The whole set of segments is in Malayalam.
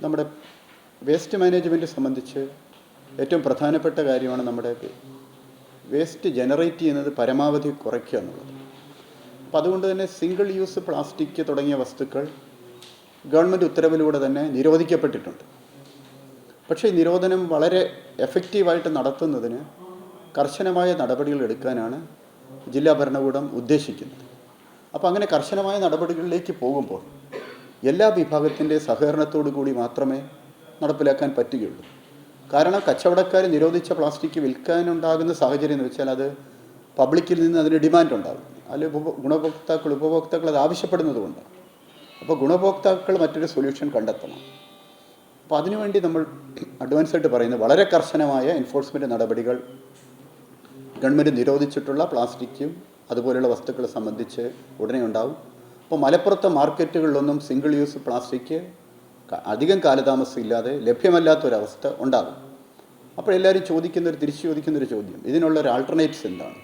നമ്മുടെ വേസ്റ്റ് മാനേജ്മെൻറ്റ് സംബന്ധിച്ച് ഏറ്റവും പ്രധാനപ്പെട്ട കാര്യമാണ് നമ്മുടെ വേസ്റ്റ് ജനറേറ്റ് ചെയ്യുന്നത് പരമാവധി കുറയ്ക്കുക എന്നുള്ളത്. അപ്പോൾ അതുകൊണ്ട് തന്നെ സിംഗിൾ യൂസ് പ്ലാസ്റ്റിക് തുടങ്ങിയ വസ്തുക്കൾ ഗവൺമെൻറ് ഉത്തരവിലൂടെ തന്നെ നിരോധിക്കപ്പെട്ടിട്ടുണ്ട്. പക്ഷേ ഈ നിരോധനം വളരെ എഫക്റ്റീവായിട്ട് നടത്തുന്നതിന് കർശനമായ നടപടികൾ എടുക്കാനാണ് ജില്ലാ ഭരണകൂടം ഉദ്ദേശിക്കുന്നത്. അപ്പോൾ അങ്ങനെ കർശനമായ നടപടികളിലേക്ക് പോകുമ്പോൾ എല്ലാ വിഭാഗത്തിൻ്റെ സഹകരണത്തോടു കൂടി മാത്രമേ നടപ്പിലാക്കാൻ പറ്റുകയുള്ളൂ. കാരണം കച്ചവടക്കാർ നിരോധിച്ച പ്ലാസ്റ്റിക് വിൽക്കാനുണ്ടാകുന്ന സാഹചര്യം എന്ന് വെച്ചാൽ അത് പബ്ലിക്കിൽ നിന്ന് അതിന് ഡിമാൻഡ് ഉണ്ടാകും, അല്ലെങ്കിൽ ഉപഭോക്താക്കൾ അത് ആവശ്യപ്പെടുന്നത് കൊണ്ടാണ്. അപ്പോൾ ഗുണഭോക്താക്കൾ മറ്റൊരു സൊല്യൂഷൻ കണ്ടെത്തണം. അപ്പോൾ അതിനുവേണ്ടി നമ്മൾ അഡ്വാൻസായിട്ട് പറയുന്നത് വളരെ കർശനമായ എൻഫോഴ്സ്മെൻറ്റ് നടപടികൾ ഗവൺമെൻറ് നിരോധിച്ചിട്ടുള്ള പ്ലാസ്റ്റിക്കും അതുപോലെയുള്ള വസ്തുക്കളെ സംബന്ധിച്ച് ഉടനെ ഉണ്ടാവും. അപ്പോൾ മലപ്പുറത്തെ മാർക്കറ്റുകളിലൊന്നും സിംഗിൾ യൂസ് പ്ലാസ്റ്റിക് അധികം കാലതാമസം ഇല്ലാതെ ലഭ്യമല്ലാത്തൊരവസ്ഥ ഉണ്ടാകും. അപ്പോൾ എല്ലാവരും തിരിച്ചു ചോദിക്കുന്നൊരു ചോദ്യം, ഇതിനുള്ളൊരു ആൾട്ടർനേറ്റീവ്സ് എന്താണ്?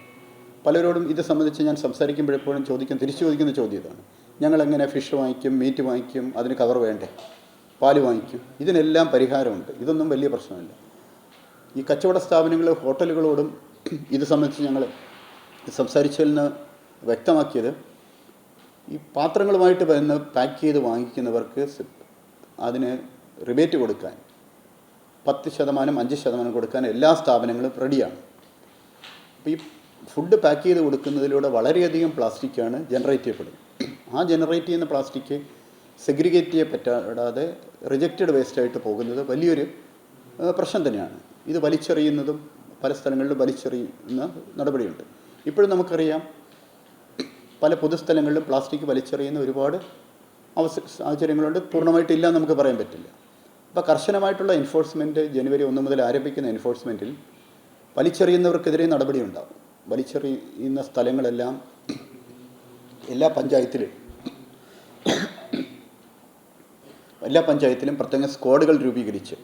പലരോടും ഇത് സംബന്ധിച്ച് ഞാൻ സംസാരിക്കുമ്പോഴെപ്പോഴും തിരിച്ചു ചോദിക്കുന്ന ചോദ്യം ഇതാണ്. ഞങ്ങളെങ്ങനെ ഫിഷ് വാങ്ങിക്കും, മീറ്റ് വാങ്ങിക്കും, അതിന് കവർ വേണ്ടേ, പാല് വാങ്ങിക്കും? ഇതിനെല്ലാം പരിഹാരമുണ്ട്. ഇതൊന്നും വലിയ പ്രശ്നമില്ല. ഈ കച്ചവട സ്ഥാപനങ്ങൾ ഹോട്ടലുകളോടും ഇത് സംബന്ധിച്ച് ഞങ്ങൾ സംസാരിച്ചതിൽ നിന്ന് വ്യക്തമാക്കിയത്, ഈ പാത്രങ്ങളുമായിട്ട് വരുന്ന പാക്ക് ചെയ്ത് വാങ്ങിക്കുന്നവർക്ക് അതിന് റിബേറ്റ് കൊടുക്കാൻ 10%, 5% കൊടുക്കാൻ എല്ലാ സ്ഥാപനങ്ങളും റെഡിയാണ്. അപ്പോൾ ഈ ഫുഡ് പാക്ക് ചെയ്ത് കൊടുക്കുന്നതിലൂടെ വളരെയധികം പ്ലാസ്റ്റിക്കാണ് ജനറേറ്റ് ചെയ്യപ്പെടുന്നത്. ആ ജനറേറ്റ് ചെയ്യുന്ന പ്ലാസ്റ്റിക് സെഗ്രിഗേറ്റ് ചെയ്യപ്പെടാതെ റിജക്റ്റഡ് വേസ്റ്റായിട്ട് പോകുന്നത് വലിയൊരു പ്രശ്നം തന്നെയാണ്. ഇത് വലിച്ചെറിയുന്നതും പല സ്ഥലങ്ങളിലും വലിച്ചെറിയുന്ന നടപടിയുണ്ട്. ഇപ്പോഴും നമുക്കറിയാം പല പൊതുസ്ഥലങ്ങളിലും പ്ലാസ്റ്റിക് വലിച്ചെറിയുന്ന ഒരുപാട് സാഹചര്യങ്ങളുണ്ട്. പൂർണ്ണമായിട്ടില്ല എന്ന് നമുക്ക് പറയാൻ പറ്റില്ല. അപ്പോൾ കർശനമായിട്ടുള്ള എൻഫോഴ്സ്മെൻറ്റ് ജനുവരി 1 മുതൽ ആരംഭിക്കുന്ന എൻഫോഴ്സ്മെൻറ്റിൽ വലിച്ചെറിയുന്നവർക്കെതിരെ നടപടി ഉണ്ടാകും. വലിച്ചെറിയുന്ന സ്ഥലങ്ങളെല്ലാം എല്ലാ പഞ്ചായത്തിലും പ്രത്യേക സ്ക്വാഡുകൾ രൂപീകരിച്ച്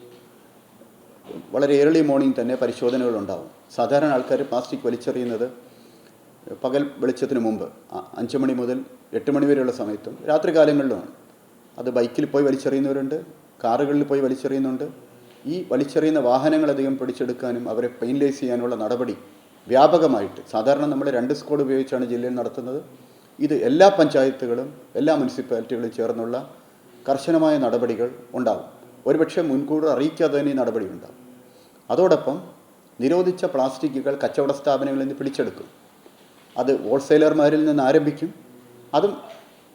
വളരെ ഏർലി മോർണിംഗ് തന്നെ പരിശോധനകളുണ്ടാകും. സാധാരണ ആൾക്കാർ പ്ലാസ്റ്റിക് വലിച്ചെറിയുന്നത് പകൽ വെളിച്ചത്തിന് മുമ്പ് 5 മണി മുതൽ 8 മണി വരെയുള്ള സമയത്തും രാത്രി കാലങ്ങളിലുമാണ്. അത് ബൈക്കിൽ പോയി വലിച്ചെറിയുന്നവരുണ്ട്, കാറുകളിൽ പോയി വലിച്ചെറിയുന്നുണ്ട്. ഈ വലിച്ചെറിയുന്ന വാഹനങ്ങളധികം പിടിച്ചെടുക്കാനും അവരെ പെയിൻലൈസ് ചെയ്യാനുള്ള നടപടി വ്യാപകമായിട്ട് സാധാരണ നമ്മൾ 2 സ്ക്വാഡ് ഉപയോഗിച്ചാണ് ജില്ലയിൽ നടത്തുന്നത്. ഇത് എല്ലാ പഞ്ചായത്തുകളും എല്ലാ മുനിസിപ്പാലിറ്റികളും ചേർന്നുള്ള കർശനമായ നടപടികൾ ഉണ്ടാകും. ഒരുപക്ഷെ മുൻകൂർ അറിയിക്കാതെ തന്നെ ഈ നടപടി ഉണ്ടാകും. അതോടൊപ്പം നിരോധിച്ച പ്ലാസ്റ്റിക്കുകൾ കച്ചവട സ്ഥാപനങ്ങളിൽ നിന്ന് പിടിച്ചെടുക്കും. അത് ഹോൾസെയിലർമാരിൽ നിന്ന് ആരംഭിക്കും. അതും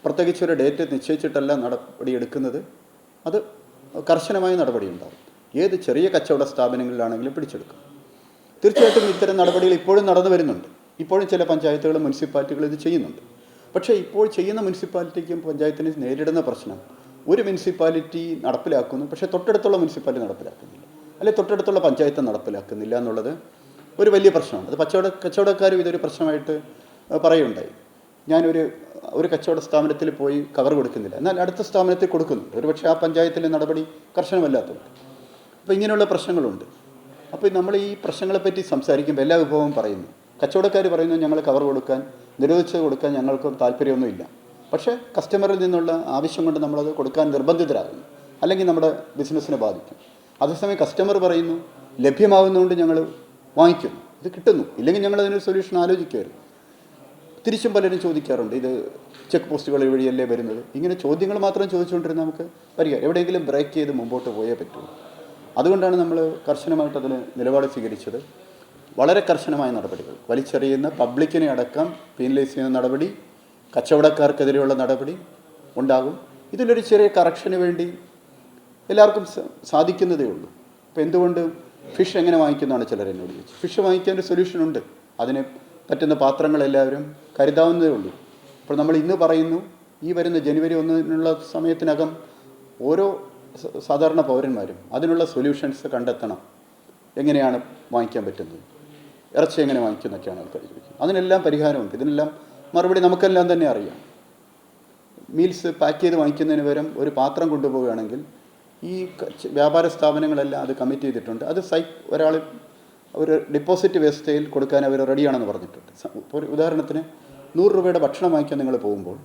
പ്രത്യേകിച്ച് ഒരു ഡേറ്റ് നിശ്ചയിച്ചിട്ടല്ല നടപടിയെടുക്കുന്നത്. അത് കർശനമായ നടപടി ഉണ്ടാകും. ഏത് ചെറിയ കച്ചവട സ്ഥാപനങ്ങളിലാണെങ്കിലും പിടിച്ചെടുക്കും. തീർച്ചയായിട്ടും ഇത്തരം നടപടികൾ ഇപ്പോഴും നടന്നു വരുന്നുണ്ട്. ഇപ്പോഴും ചില പഞ്ചായത്തുകളും മുനിസിപ്പാലിറ്റികളും ഇത് ചെയ്യുന്നുണ്ട്. പക്ഷേ ഇപ്പോൾ ചെയ്യുന്ന മുനിസിപ്പാലിറ്റിക്കും പഞ്ചായത്തിന് നേരിടുന്ന പ്രശ്നം, ഒരു മുനിസിപ്പാലിറ്റി നടപ്പിലാക്കുന്നു, പക്ഷേ തൊട്ടടുത്തുള്ള മുനിസിപ്പാലിറ്റി നടപ്പിലാക്കുന്നില്ല, അല്ലെങ്കിൽ തൊട്ടടുത്തുള്ള പഞ്ചായത്ത് നടപ്പിലാക്കുന്നില്ല എന്നുള്ളത് ഒരു വലിയ പ്രശ്നമാണ്. അത് കച്ചവടക്കാരും ഇതൊരു പ്രശ്നമായിട്ട് പറയുകയുണ്ടായി. ഒരു കച്ചവട സ്ഥാപനത്തിൽ പോയി കവർ കൊടുക്കുന്നില്ല, എന്നാൽ അടുത്ത സ്ഥാപനത്തിൽ കൊടുക്കുന്നുണ്ട്. ഒരുപക്ഷെ ആ പഞ്ചായത്തിലെ നടപടി കർശനമല്ലാത്തതുകൊണ്ട്. അപ്പോൾ ഇങ്ങനെയുള്ള പ്രശ്നങ്ങളുണ്ട്. അപ്പോൾ നമ്മൾ ഈ പ്രശ്നങ്ങളെപ്പറ്റി സംസാരിക്കുമ്പോൾ എല്ലാ വിഭവവും പറയുന്നു. കച്ചവടക്കാർ പറയുന്നു ഞങ്ങൾ കവർ നിരോധിച്ച് കൊടുക്കാൻ ഞങ്ങൾക്ക് താല്പര്യമൊന്നുമില്ല. പക്ഷേ കസ്റ്റമറിൽ നിന്നുള്ള ആവശ്യം കൊണ്ട് നമ്മളത് കൊടുക്കാൻ നിർബന്ധിതരാകുന്നു, അല്ലെങ്കിൽ നമ്മുടെ ബിസിനസ്സിനെ ബാധിക്കും. അതേസമയം കസ്റ്റമർ പറയുന്നു ലഭ്യമാകുന്നതുകൊണ്ട് ഞങ്ങൾ വാങ്ങിക്കുന്നു, ഇത് കിട്ടുന്നു, ഇല്ലെങ്കിൽ ഞങ്ങളതിനൊരു സൊല്യൂഷൻ ആലോചിക്കുമായിരുന്നു. തിരിച്ചും പലരും ചോദിക്കാറുണ്ട്, ഇത് ചെക്ക് പോസ്റ്റുകൾ വഴിയല്ലേ വരുന്നത്? ഇങ്ങനെ ചോദ്യങ്ങൾ മാത്രം ചോദിച്ചുകൊണ്ടിരുന്ന നമുക്ക് പരിഹാരം എവിടെയെങ്കിലും ബ്രേക്ക് ചെയ്ത് മുമ്പോട്ട് പോയേ പറ്റുള്ളൂ. അതുകൊണ്ടാണ് നമ്മൾ കർശനമായിട്ട് അതിന് നിലപാട് സ്വീകരിച്ചത്. വളരെ കർശനമായ നടപടികൾ, വലിച്ചെറിയുന്ന പബ്ലിക്കിനെ അടക്കം പീനലൈസ് ചെയ്യുന്ന നടപടി, കച്ചവടക്കാർക്കെതിരെയുള്ള നടപടി ഉണ്ടാകും. ഇതിലൊരു ചെറിയ കറക്ഷന് വേണ്ടി എല്ലാവർക്കും സാധിക്കുന്നതേ ഉള്ളൂ. ഇപ്പോൾ എന്തുകൊണ്ട് ഫിഷ് എങ്ങനെ വാങ്ങിക്കുന്നതാണ് ചിലർ എന്നോട് ചോദിച്ചു. ഫിഷ് വാങ്ങിക്കാൻ ഒരു സൊല്യൂഷനുണ്ട്. അതിന് പറ്റുന്ന പാത്രങ്ങളെല്ലാവരും കരുതാവുന്നതേ ഉള്ളൂ. അപ്പോൾ നമ്മൾ ഇന്ന് പറയുന്നു, ഈ വരുന്ന ജനുവരി 1 സമയത്തിനകം ഓരോ സാധാരണ പൗരന്മാരും അതിനുള്ള സൊല്യൂഷൻസ് കണ്ടെത്തണം. എങ്ങനെയാണ് വാങ്ങിക്കാൻ പറ്റുന്നത്, ഇറച്ചി എങ്ങനെ വാങ്ങിക്കുന്നൊക്കെയാണ് ആൾക്കാർ ചോദിക്കുന്നത്. അതിനെല്ലാം പരിഹാരമുണ്ട്. ഇതിനെല്ലാം മറുപടി നമുക്കെല്ലാം തന്നെ അറിയാം. മീൽസ് പാക്ക് ചെയ്ത് വാങ്ങിക്കുന്നതിന് പകരം ഒരു പാത്രം കൊണ്ടുപോവുകയാണെങ്കിൽ ഈ വ്യാപാര സ്ഥാപനങ്ങളെല്ലാം അത് കമ്മിറ്റ് ചെയ്തിട്ടുണ്ട്. അത് ഒരാൾ ഒരു ഡിപ്പോസിറ്റ് വ്യവസ്ഥയിൽ കൊടുക്കാൻ അവർ റെഡിയാണെന്ന് പറഞ്ഞിട്ടുണ്ട്. ഇപ്പോൾ ഒരു ഉദാഹരണത്തിന് 100 രൂപയുടെ ഭക്ഷണം വാങ്ങിക്കാൻ നിങ്ങൾ പോകുമ്പോൾ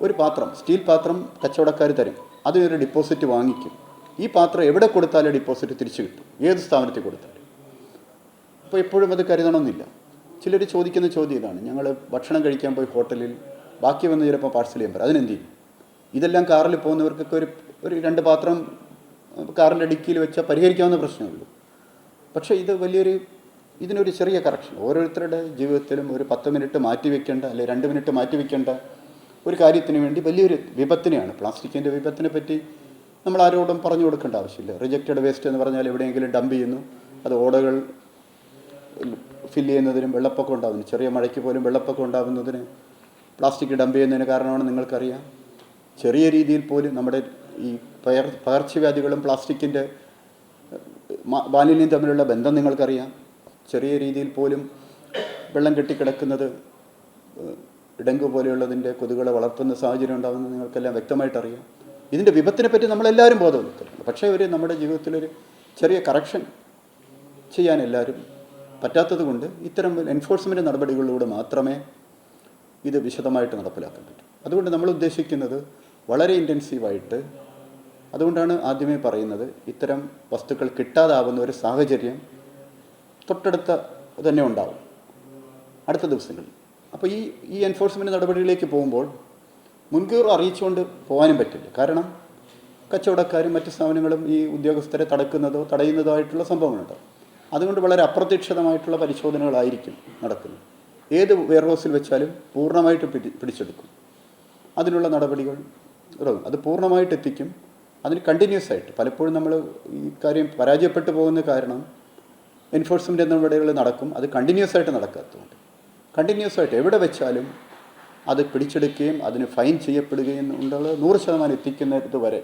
ഒരു പാത്രം, സ്റ്റീൽ പാത്രം കച്ചവടക്കാർ തരും. അതിനൊരു ഡിപ്പോസിറ്റ് വാങ്ങിക്കും. ഈ പാത്രം എവിടെ കൊടുത്താലും ഡിപ്പോസിറ്റ് തിരിച്ചു കിട്ടും, ഏത് സ്ഥാപനത്തിൽ കൊടുത്താലും. അപ്പോൾ എപ്പോഴും അത് കരുതണമെന്നില്ല. ചിലർ ചോദിക്കുന്ന ചോദ്യം ഇതാണ്, ഞങ്ങൾ ഭക്ഷണം കഴിക്കാൻ പോയി ഹോട്ടലിൽ ബാക്കി വന്ന് ചിലപ്പോൾ പാഴ്സൽ ചെയ്യാൻ പറയും, അതിനെന്ത് ചെയ്യും? ഇതെല്ലാം കാറിൽ പോകുന്നവർക്കൊക്കെ ഒരു 2 പാത്രം കാറിൻ്റെ ഡിക്കിയിൽ വെച്ചാൽ പരിഹരിക്കാവുന്ന പ്രശ്നമുള്ളൂ. പക്ഷേ ഇതിനൊരു ചെറിയ കറക്ഷൻ ഓരോരുത്തരുടെ ജീവിതത്തിലും ഒരു 10 മിനിറ്റ് മാറ്റി വെക്കേണ്ട, അല്ലെങ്കിൽ 2 മിനിറ്റ് മാറ്റി വെക്കേണ്ട ഒരു കാര്യത്തിന് വേണ്ടി വലിയൊരു വിപത്തിനെയാണ്. പ്ലാസ്റ്റിക്കിൻ്റെ വിപത്തിനെ പറ്റി നമ്മൾ ആരോടും പറഞ്ഞു കൊടുക്കേണ്ട ആവശ്യമില്ല. റിജക്റ്റഡ് വേസ്റ്റ് എന്ന് പറഞ്ഞാൽ എവിടെയെങ്കിലും ഡംപ് ചെയ്യുന്നു, അത് ഓടകൾ ഫില്ല് ചെയ്യുന്നതിനും വെള്ളപ്പൊക്കം ഉണ്ടാകുന്നു. ചെറിയ മഴയ്ക്ക് പോലും വെള്ളപ്പൊക്കം ഉണ്ടാകുന്നതിന് പ്ലാസ്റ്റിക് ഡംപ് ചെയ്യുന്നതിന് കാരണമാണ് നിങ്ങൾക്കറിയാം. ചെറിയ രീതിയിൽ പോലും നമ്മുടെ ഈ പകർച്ചവ്യാധികളും പ്ലാസ്റ്റിക്കിൻ്റെ മാലിന്യം തമ്മിലുള്ള ബന്ധം നിങ്ങൾക്കറിയാം. ചെറിയ രീതിയിൽ പോലും വെള്ളം കെട്ടിക്കിടക്കുന്നത് ഡെങ്കു പോലെയുള്ളതിൻ്റെ കൊതുകുകളെ വളർത്തുന്ന സാഹചര്യം ഉണ്ടാകുന്നത് നിങ്ങൾക്കെല്ലാം വ്യക്തമായിട്ടറിയാം. ഇതിൻ്റെ വിപത്തിനെ പറ്റി നമ്മളെല്ലാവരും ബോധവൽക്കരിക്കണം. പക്ഷേ നമ്മുടെ ജീവിതത്തിലൊരു ചെറിയ കറക്ഷൻ ചെയ്യാൻ എല്ലാവരും പറ്റാത്തത് കൊണ്ട് ഇത്തരം എൻഫോഴ്സ്മെൻറ്റ് നടപടികളിലൂടെ മാത്രമേ ഇത് വിശദമായിട്ട് നടപ്പിലാക്കാൻ പറ്റൂ. അതുകൊണ്ട് നമ്മൾ ഉദ്ദേശിക്കുന്നത് വളരെ ഇൻറ്റൻസീവായിട്ട്, അതുകൊണ്ടാണ് ആദ്യമേ പറയുന്നത്, ഇത്തരം വസ്തുക്കൾ കിട്ടാതാവുന്ന ഒരു സാഹചര്യം തൊട്ടടുത്ത തന്നെ ഉണ്ടാവും അടുത്ത ദിവസങ്ങളിൽ. അപ്പോൾ ഈ എൻഫോഴ്സ്മെൻറ്റ് നടപടികളിലേക്ക് പോകുമ്പോൾ മുൻകൂർ അറിയിച്ചുകൊണ്ട് പോകാനും പറ്റില്ല. കാരണം കച്ചവടക്കാരും മറ്റ് സ്ഥാപനങ്ങളും ഈ ഉദ്യോഗസ്ഥരെ തടയുന്നതോ ആയിട്ടുള്ള സംഭവങ്ങളുണ്ടാവും. അതുകൊണ്ട് വളരെ അപ്രതീക്ഷിതമായിട്ടുള്ള പരിശോധനകളായിരിക്കും നടക്കുന്നത്. ഏത് വെയർഹൗസിൽ വെച്ചാലും പൂർണ്ണമായിട്ട് പിടിച്ചെടുക്കും. അതിനുള്ള നടപടികൾ അത് പൂർണ്ണമായിട്ട് എത്തിക്കും. അതിന് കണ്ടിന്യൂസ് ആയിട്ട് പലപ്പോഴും നമ്മൾ ഈ കാര്യം പരാജയപ്പെട്ടു പോകുന്ന കാരണം എൻഫോഴ്സ്മെൻറ്റ് നടപടികൾ നടക്കും, അത് കണ്ടിന്യൂസ് ആയിട്ട് നടക്കാത്തതുകൊണ്ട്. കണ്ടിന്യൂസ് ആയിട്ട് എവിടെ വെച്ചാലും അത് പിടിച്ചെടുക്കുകയും അതിന് ഫൈൻ ചെയ്യപ്പെടുകയും ഉള്ളത് 100% എത്തിക്കുന്നത് വരെ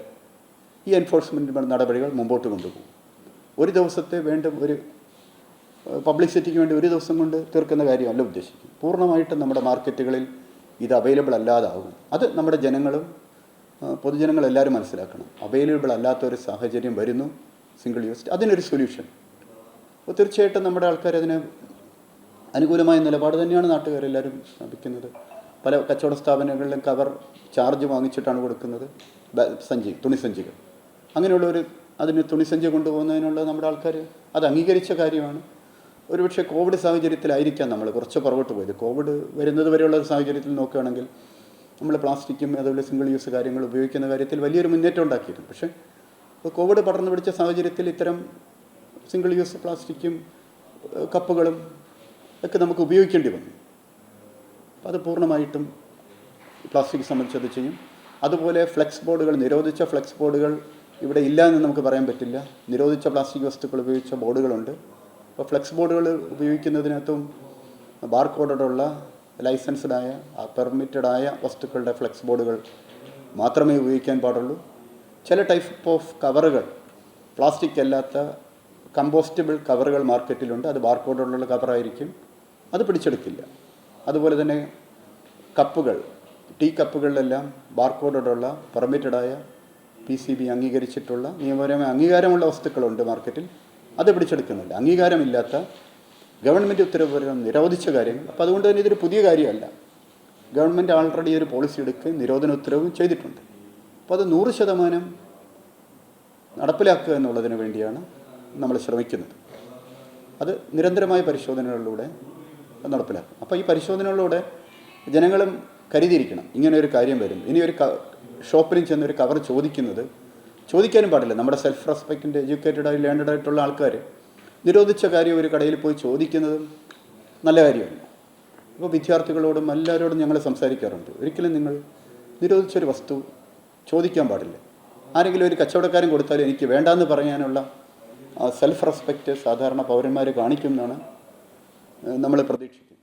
ഈ എൻഫോഴ്സ്മെൻറ്റ് നടപടികൾ മുമ്പോട്ട് കൊണ്ടുപോകും. ഒരു ദിവസത്തെ ഒരു പബ്ലിസിറ്റിക്ക് വേണ്ടി ഒരു ദിവസം കൊണ്ട് തീർക്കുന്ന കാര്യമല്ല ഉദ്ദേശിക്കും. പൂർണ്ണമായിട്ടും നമ്മുടെ മാർക്കറ്റുകളിൽ ഇത് അവൈലബിൾ അല്ലാതാകും. അത് നമ്മുടെ പൊതുജനങ്ങളെല്ലാവരും മനസ്സിലാക്കണം. അവൈലബിൾ അല്ലാത്തൊരു സാഹചര്യം വരുന്നു സിംഗിൾ യൂസ്. അതിനൊരു സൊല്യൂഷൻ. അപ്പോൾ തീർച്ചയായിട്ടും നമ്മുടെ ആൾക്കാർ അതിന് അനുകൂലമായ നിലപാട് തന്നെയാണ് നാട്ടുകാരെല്ലാവരും സ്ഥാപിക്കുന്നത്. പല കച്ചവട സ്ഥാപനങ്ങളിലും കവർ ചാർജ് വാങ്ങിച്ചിട്ടാണ് കൊടുക്കുന്നത്. തുണിസഞ്ചികൾ അതിന് തുണിസഞ്ചി കൊണ്ടുപോകുന്നതിനുള്ള നമ്മുടെ ആൾക്കാർ അത് അംഗീകരിച്ച കാര്യമാണ്. ഒരുപക്ഷെ കോവിഡ് സാഹചര്യത്തിലായിരിക്കാം നമ്മൾ കുറച്ച് പുറകോട്ട് പോയത്. കോവിഡ് വരുന്നത് വരെയുള്ള സാഹചര്യത്തിൽ നോക്കുകയാണെങ്കിൽ നമ്മൾ പ്ലാസ്റ്റിക്കും അതുപോലെ സിംഗിൾ യൂസ് കാര്യങ്ങൾ ഉപയോഗിക്കുന്ന കാര്യത്തിൽ വലിയൊരു മുന്നേറ്റം ഉണ്ടാക്കിയിരുന്നു. പക്ഷേ കോവിഡ് പടർന്നു പിടിച്ച സാഹചര്യത്തിൽ ഇത്തരം സിംഗിൾ യൂസ് പ്ലാസ്റ്റിക്കും കപ്പുകളും ഒക്കെ നമുക്ക് ഉപയോഗിക്കേണ്ടി വന്നു. അപ്പോൾ അത് പൂർണ്ണമായിട്ടും പ്ലാസ്റ്റിക് സംബന്ധിച്ചത് ചെയ്യും. അതുപോലെ നിരോധിച്ച ഫ്ലെക്സ് ബോർഡുകൾ ഇവിടെ ഇല്ല എന്ന് നമുക്ക് പറയാൻ പറ്റില്ല. നിരോധിച്ച പ്ലാസ്റ്റിക് വസ്തുക്കൾ ഉപയോഗിച്ച ബോർഡുകളുണ്ട്. അപ്പോൾ ഫ്ലെക്സ് ബോർഡുകൾ ഉപയോഗിക്കുന്നതിനകത്തും ബാർകോഡുള്ള ലൈസൻസ്ഡായ പെർമിറ്റഡായ വസ്തുക്കളുടെ ഫ്ലെക്സ് ബോർഡുകൾ മാത്രമേ ഉപയോഗിക്കാൻ പാടുള്ളൂ. ചില ടൈപ്പ് ഓഫ് കവറുകൾ, പ്ലാസ്റ്റിക് അല്ലാത്ത കമ്പോസ്റ്റബിൾ കവറുകൾ മാർക്കറ്റിലുണ്ട്. അത് ബാർകോഡുള്ള കവറായിരിക്കും, അത് പിടിച്ചെടുക്കില്ല. അതുപോലെ തന്നെ ടീ കപ്പുകളിലെല്ലാം ബാർകോഡുള്ള പെർമിറ്റഡായ PCB അംഗീകരിച്ചിട്ടുള്ള നിയമപരമായ അംഗീകാരമുള്ള വസ്തുക്കളുണ്ട് മാർക്കറ്റിൽ, അത് പിടിച്ചെടുക്കുന്നില്ല. അംഗീകാരമില്ലാത്ത ഗവൺമെൻറ് ഉത്തരവ് നിരോധിച്ച കാര്യങ്ങൾ. അപ്പോൾ അതുകൊണ്ട് തന്നെ ഇതൊരു പുതിയ കാര്യമല്ല. ഗവൺമെൻറ് ആൾറെഡി ഒരു പോളിസി എടുക്കുകയും നിരോധന ഉത്തരവും ചെയ്തിട്ടുണ്ട്. അപ്പോൾ അത് 100% നടപ്പിലാക്കുക എന്നുള്ളതിന് വേണ്ടിയാണ് നമ്മൾ ശ്രമിക്കുന്നത്. അത് നിരന്തരമായ പരിശോധനകളിലൂടെ നടപ്പിലാക്കും. അപ്പോൾ ഈ പരിശോധനകളിലൂടെ ജനങ്ങളും കരുതിയിരിക്കണം, ഇങ്ങനെ ഒരു കാര്യം വരും. ഇനി ഒരു ഷോപ്പിലും ചെന്നൊരു കവർ ചോദിക്കാനും പാടില്ല. നമ്മുടെ സെൽഫ് റെസ്പെക്റ്റിൻ്റെ എഡ്യൂക്കേറ്റഡായി ലേണ്ടഡായിട്ടുള്ള ആൾക്കാർ നിരോധിച്ച കാര്യം ഒരു കടയിൽ പോയി ചോദിക്കുന്നതും നല്ല കാര്യമല്ല. അപ്പോൾ വിദ്യാർത്ഥികളോടും എല്ലാവരോടും ഞങ്ങൾ സംസാരിക്കാറുണ്ട്, ഒരിക്കലും നിങ്ങൾ നിരോധിച്ചൊരു വസ്തു ചോദിക്കാൻ പാടില്ല. ആരെങ്കിലും ഒരു കച്ചവടക്കാരൻ കൊടുത്താലും എനിക്ക് വേണ്ടാന്ന് പറയാനുള്ള സെൽഫ് റെസ്പെക്റ്റ് സാധാരണ പൗരന്മാർ കാണിക്കും എന്നാണ് നമ്മൾ പ്രതീക്ഷിക്കുന്നത്.